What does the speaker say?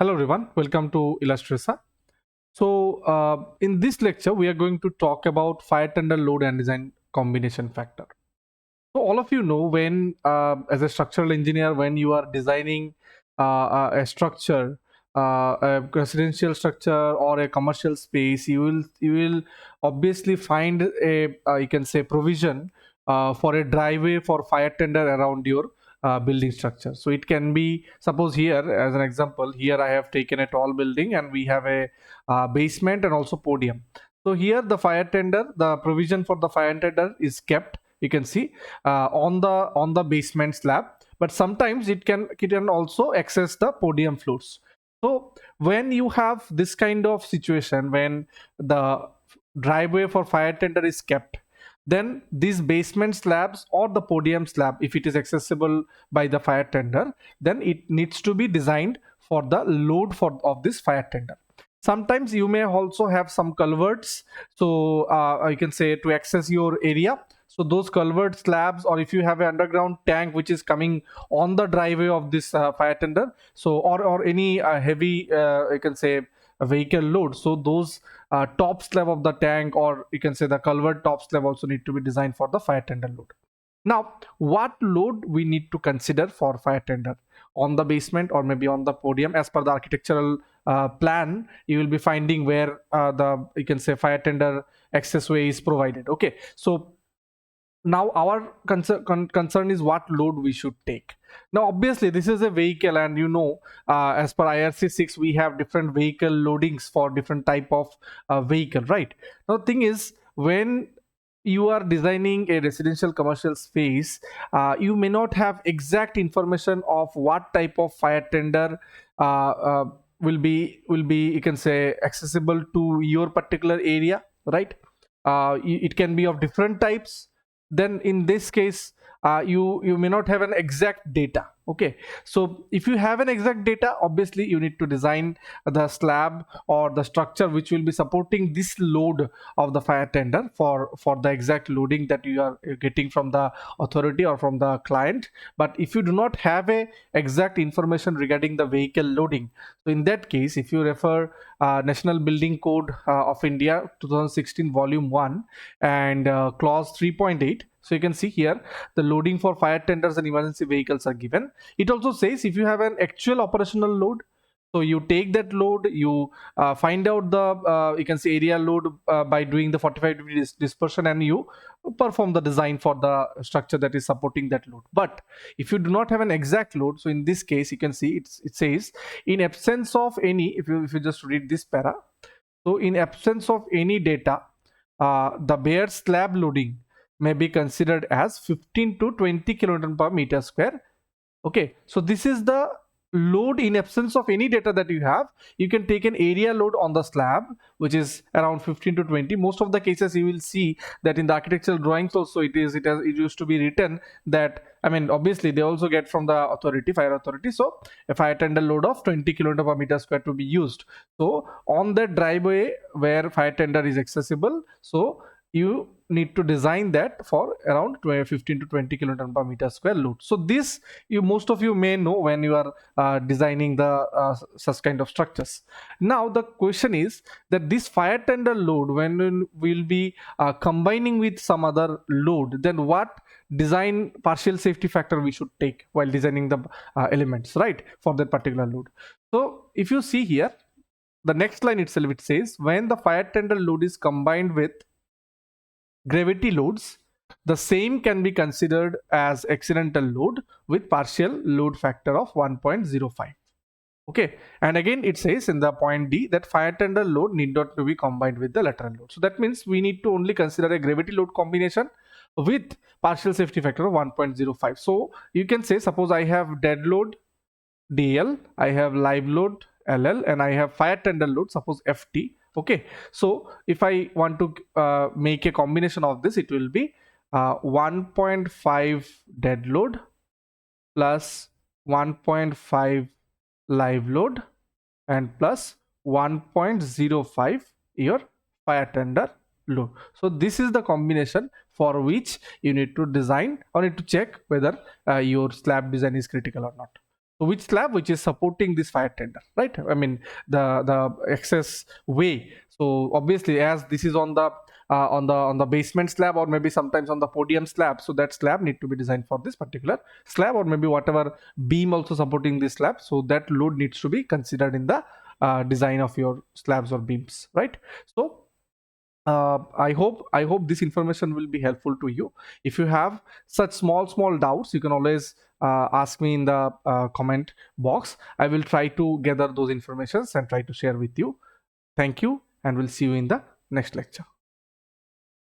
Hello everyone, welcome to 𝐿ustraca. In this lecture, we are going to talk about fire tender load and design combination factor. So all of you know when, as a structural engineer, when you are designing a structure, a residential structure or a commercial space, you will obviously find a you can say provision for a driveway for fire tender around your building structure. So it can be, suppose here as an example, here I have taken a tall building and we have a basement and also podium. So here the fire tender, the provision for the fire tender is kept, you can see, on the basement slab, but sometimes it can also access the podium floors. So when you have this kind of situation, when the driveway for fire tender is kept, then these basement slabs or the podium slab, if it is accessible by the fire tender, then it needs to be designed for the load of this fire tender. Sometimes you may also have some culverts, so I can say, to access your area. So those culvert slabs, or if you have an underground tank which is coming on the driveway of this fire tender, so or any heavy you can say a vehicle load, so those top slab of the tank, or you can say the culvert top slab, also need to be designed for the fire tender load. Now, what load we need to consider for fire tender on the basement or maybe on the podium? As per the architectural plan, you will be finding where the, you can say, fire tender access way is provided. Okay, so now our concern is what load we should take. Now obviously this is a vehicle, and you know, as per IRC 6 we have different vehicle loadings for different type of vehicle, right? Now the thing is, when you are designing a residential commercial space, you may not have exact information of what type of fire tender will be you can say accessible to your particular area, right? It can be of different types. Then in this case, you may not have an exact data. Okay, so if you have an exact data, obviously you need to design the slab or the structure which will be supporting this load of the fire tender for the exact loading that you are getting from the authority or from the client. But if you do not have a exact information regarding the vehicle loading, so in that case, if you refer National Building Code of India 2016 volume 1 and clause 3.8, so you can see here the loading for fire tenders and emergency vehicles are given. It also says if you have an actual operational load, so you take that load, you find out the you can say area load by doing the 45-degree dispersion, and you perform the design for the structure that is supporting that load. But if you do not have an exact load, so in this case you can see it says, in absence of any, if you just read this para, so in absence of any data, the bare slab loading may be considered as 15 to 20 kilonewton per meter square. Okay, so this is the load in absence of any data that you have. You can take an area load on the slab which is around 15 to 20. Most of the cases you will see that in the architectural drawings also it used to be written that, I mean, obviously they also get from the authority, fire authority, so a fire tender load of 20 kilonewton per meter square to be used. So on the driveway where fire tender is accessible, so you need to design that for around 15 to 20 kilonewton per meter square load. So this, most of you may know when you are designing the such kind of structures. Now the question is that this fire tender load, when we'll be combining with some other load, then what design partial safety factor we should take while designing the elements, right, for that particular load. So if you see here, the next line itself, it says when the fire tender load is combined with gravity loads, the same can be considered as accidental load with partial load factor of 1.05. Okay, and again it says in the point D that fire tender load need not to be combined with the lateral load. So that means we need to only consider a gravity load combination with partial safety factor of 1.05. So you can say, suppose I have dead load DL, I have live load LL, and I have fire tender load, suppose FT. Okay, so if I want to make a combination of this, it will be 1.5 dead load plus 1.5 live load and plus 1.05 your fire tender load. So this is the combination for which you need to design or need to check whether your slab design is critical or not. So which slab which is supporting this fire tender, right? I mean the excess way. So obviously, as this is on the basement slab, or maybe sometimes on the podium slab, so that slab need to be designed for this particular slab, or maybe whatever beam also supporting this slab. So that load needs to be considered in the design of your slabs or beams, right? So I hope this information will be helpful to you. If you have such small doubts, you can always ask me in the comment box. I will try to gather those informations and try to share with you. Thank you, and we'll see you in the next lecture.